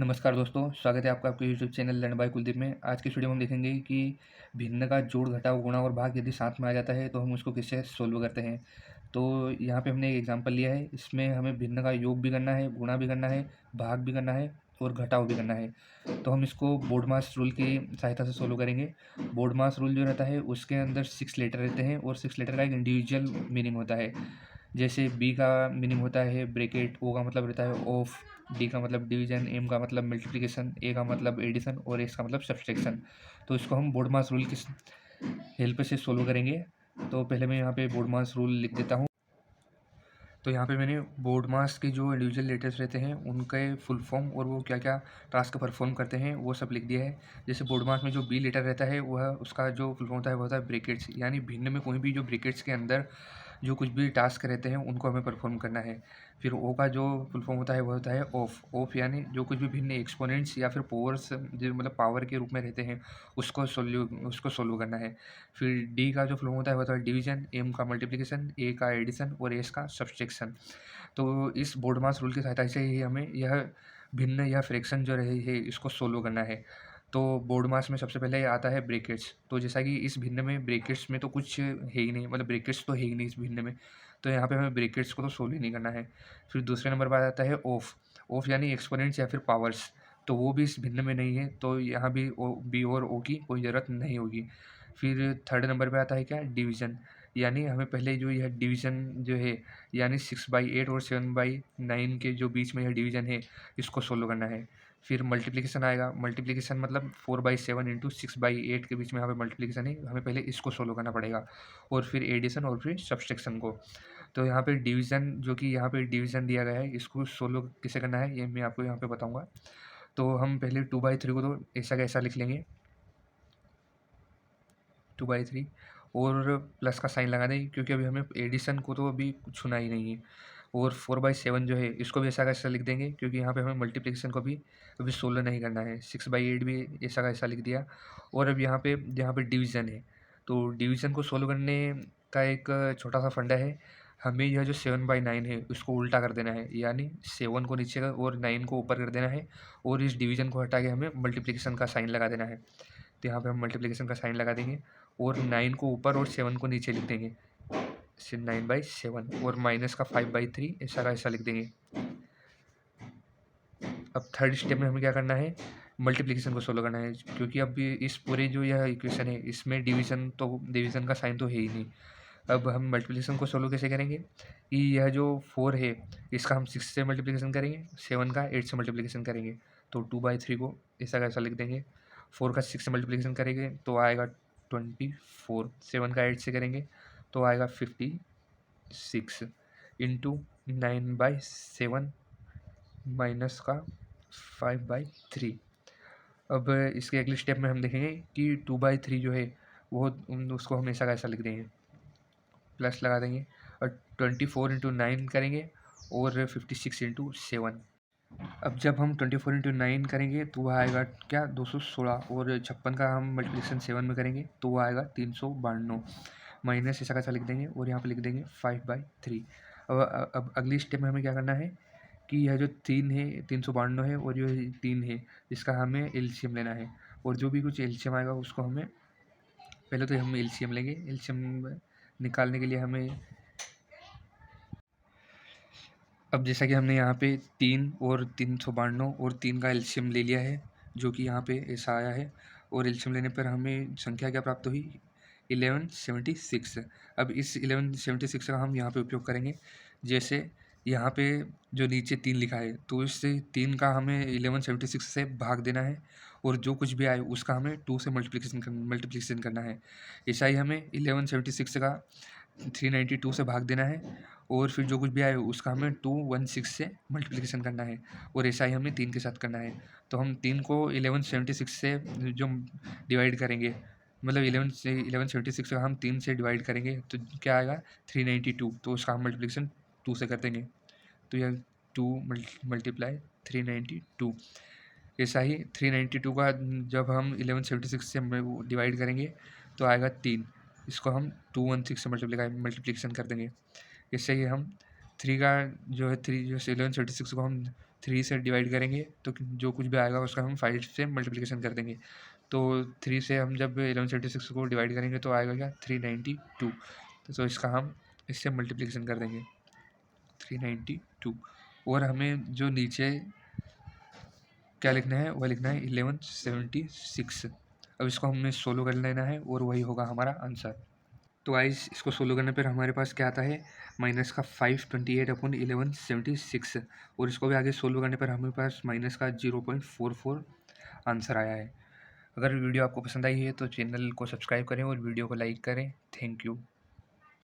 नमस्कार दोस्तों, स्वागत है आपका आपके YouTube channel learn by Kuldeep में। आज की इस वीडियो में हम देखेंगे कि भिन्न का जोड़, घटाव, गुणा और भाग यदि साथ में आ जाता है तो हम उसको किससे सोल्व करते हैं। तो यहाँ पे हमने एक एग्जांपल लिया है, इसमें हमें भिन्न का योग भी करना है, गुणा भी करना है, भाग भी करना है और घटाव भी करना है। तो हम इसको बोर्डमास रूल की सहायता से सोल्व करेंगे। बोर्डमास रूल जो रहता है उसके अंदर 6 लेटर रहते हैं और 6 लेटर का एक इंडिविजुअल मीनिंग होता है। जैसे बी का मीनिंग होता है ब्रैकेट, ओ का मतलब रहता है ऑफ, डी का मतलब डिवीजन, एम का मतलब मल्टीप्लिकेशन, ए का मतलब एडिशन और एस का मतलब सब्सट्रैक्शन। तो इसको हम बोर्ड मास रूल की हेल्प से सोल्व करेंगे। तो पहले मैं यहाँ पे बोर्ड मास रूल लिख देता हूँ। तो यहाँ पे मैंने बोर्ड मास के जो इंडिविजुअल लेटर्स रहते हैं उनके फुल फॉर्म और वो क्या क्या टास्क परफॉर्म करते हैं वो सब लिख दिया है। जैसे बोर्ड मास में जो बी लेटर रहता है वह उसका जो फुल फॉर्म होता है वो होता है ब्रैकेट्स, यानी भिन्न में कोई भी जो ब्रैकेट्स के अंदर जो कुछ भी टास्क रहते हैं उनको हमें परफॉर्म करना है। फिर ओ का जो फुल फॉर्म होता है वो होता है ऑफ। ऑफ यानी जो कुछ भी भिन्न एक्सपोनेंट्स या फिर पावर्स जो मतलब पावर के रूप में रहते हैं उसको सोल्व करना है। फिर डी का जो फुल फॉर्म होता है वो होता है डिवीजन, एम का मल्टीप्लिकेशन, ए का एडिशन और एस का सब्सट्रैक्शन। तो इस बोर्ड मास रूल की सहायता से ही हमें यह भिन्न या फ्रैक्शन जो रहे है इसको सोल्व करना है। तो बोर्ड मास में सबसे पहले आता है ब्रैकेट्स। तो जैसा कि इस भिन्न में ब्रैकेट्स में तो कुछ है ही नहीं, मतलब ब्रैकेट्स तो है ही नहीं इस भिन्न में, तो यहाँ पे हमें ब्रैकेट्स को तो सोल्व ही नहीं करना है। फिर दूसरे नंबर पर आता है ऑफ। ऑफ यानी एक्सपोनेंट्स या फिर पावर्स, तो वो भी इस भिन्न में नहीं है, तो यहाँ भी ओ बी और ओ की कोई ज़रूरत नहीं होगी। फिर थर्ड नंबर पे आता है क्या, डिवीज़न, यानी हमें पहले जो यह डिवीज़न जो है यानी 6/8 और 7/9 के जो बीच में यह डिवीज़न है इसको सोल्व करना है। फिर मल्टीप्लिकेशन आएगा। मल्टीप्लिकेशन मतलब 4/7 इंटू 6/8 के बीच में यहाँ पे मल्टीप्लिकेशन है, हमें पहले इसको सोल्व करना पड़ेगा और फिर एडिशन और फिर सब्सट्रैक्शन को। तो यहाँ पे डिवीज़न, जो कि यहाँ पे डिवीज़न दिया गया है, इसको सोल्व कैसे करना है ये मैं आपको यहाँ पे बताऊँगा। तो हम पहले 2/3 को तो ऐसा का ऐसा लिख लेंगे, 2/3 और प्लस का साइन लगा दें क्योंकि अभी हमें एडिशन को तो अभी छूना ही नहीं है। और 4/7 जो है इसको भी ऐसा का ऐसा लिख देंगे क्योंकि यहाँ पे हमें मल्टीप्लिकेशन को भी अभी सोल्व नहीं करना है। 6/8 भी ऐसा का ऐसा लिख दिया। और अब यहाँ पे डिवीज़न है, तो डिवीज़न को सोल्व करने का एक छोटा सा फंडा है। हमें यह जो 7/9 है उसको उल्टा कर देना है, यानी 7 को नीचे का और 9 को ऊपर कर देना है और इस डिवीज़न को हटा के हमें मल्टीप्लिकेशन का साइन लगा देना है। तो यहाँ पे हम मल्टीप्लिकेशन का साइन लगा देंगे और 9 को ऊपर और 7 को नीचे लिख देंगे, 9/7 और माइनस का 5/3 ऐसा का ऐसा लिख देंगे। अब थर्ड स्टेप में हमें क्या करना है, मल्टीप्लिकेशन को सोल्व करना है क्योंकि अब इस पूरे जो यह इक्वेशन है इसमें डिवीज़न का साइन तो है ही नहीं। अब हम मल्टीप्लिकेशन को सोल्व कैसे करेंगे कि यह जो 4 है इसका हम 6 से मल्टीप्लिकेशन करेंगे, 7 का 8 से मल्टीप्लिकेशन करेंगे, तो 2/3 को ऐसा का ऐसा लिख देंगे। 4 का 6 से मल्टीप्लिकेशन करेंगे तो आएगा 24, 7 का 8 से करेंगे तो आएगा 56 इंटू 9/7 माइनस का 5/3। अब इसके अगले स्टेप में हम देखेंगे कि 2/3 जो है वो उसको हम ऐसा का ऐसा लिख देंगे, प्लस लगा देंगे और 24 इंटू 9 करेंगे और 56 इंटू 7। अब जब हम 24 इंटू 9 करेंगे तो वह आएगा क्या, 216 और 56 का हम मल्टीप्लिकेशन 7 में करेंगे तो वो आएगा 392, माइनस ऐसा कैसा लिख देंगे और यहाँ पे लिख देंगे 5/3। अब अगली स्टेप में हमें क्या करना है कि यह जो 3 है 392 है और जो 3 है इसका हमें एलसीएम लेना है और जो भी कुछ एलसीएम आएगा उसको हमें पहले तो हम एलसीएम लेंगे। एलसीएम निकालने के लिए हमें, अब जैसा कि हमने यहाँ पे 3 और 392 और 3 का एलसीएम ले लिया है जो कि यहाँ पे ऐसा आया है और एलसीएम लेने पर हमें संख्या क्या प्राप्त हुई, 1176। अब इस 1176 का हम यहाँ पे उपयोग करेंगे। जैसे यहाँ पे जो नीचे 3 लिखा है तो इस 3 का हमें 1176 से भाग देना है और जो कुछ भी आए उसका हमें 2 से मल्टीप्लिकेशन करना है। ऐसा ही हमें 1176 का 392 से भाग देना है और फिर जो कुछ भी आए उसका हमें 216 से मल्टीप्लिकेशन करना है और ऐसा ही हमें 3 के साथ करना है। तो हम 3 को 1176 से जो डिवाइड करेंगे, मतलब 1176 का हम 3 से डिवाइड करेंगे तो क्या आएगा 392, तो उसका हम मल्टीप्लिकेशन 2 से कर देंगे तो यह 2 मल्टीप्लाई 392। ऐसा ही 392 का जब हम 1176 से डिवाइड करेंगे तो आएगा 3, इसको हम 216 से मल्टीप्लिकेशन कर देंगे। इससे ही हम 3 का जो है 3 जो 1176 को हम 3 से डिवाइड करेंगे तो जो कुछ भी आएगा उसका हम 5 से मल्टीप्लिकेशन कर देंगे। तो 3 से हम जब 1176 को डिवाइड करेंगे तो आएगा क्या 392। तो इसका हम इससे मल्टीप्लिकेशन कर देंगे 392। और हमें जो नीचे क्या लिखना है वह लिखना है 1176। अब इसको हमें सोल्व कर लेना है और वही होगा हमारा आंसर। तो गाइस इसको सोल्व करने पर हमारे पास क्या आता है माइनस का 528/1176। और इसको भी आगे सोल्व करने पर हमारे पास माइनस का 0.44 आंसर आया है। अगर वीडियो आपको पसंद आई है तो चैनल को सब्सक्राइब करें और वीडियो को लाइक करें। Thank you.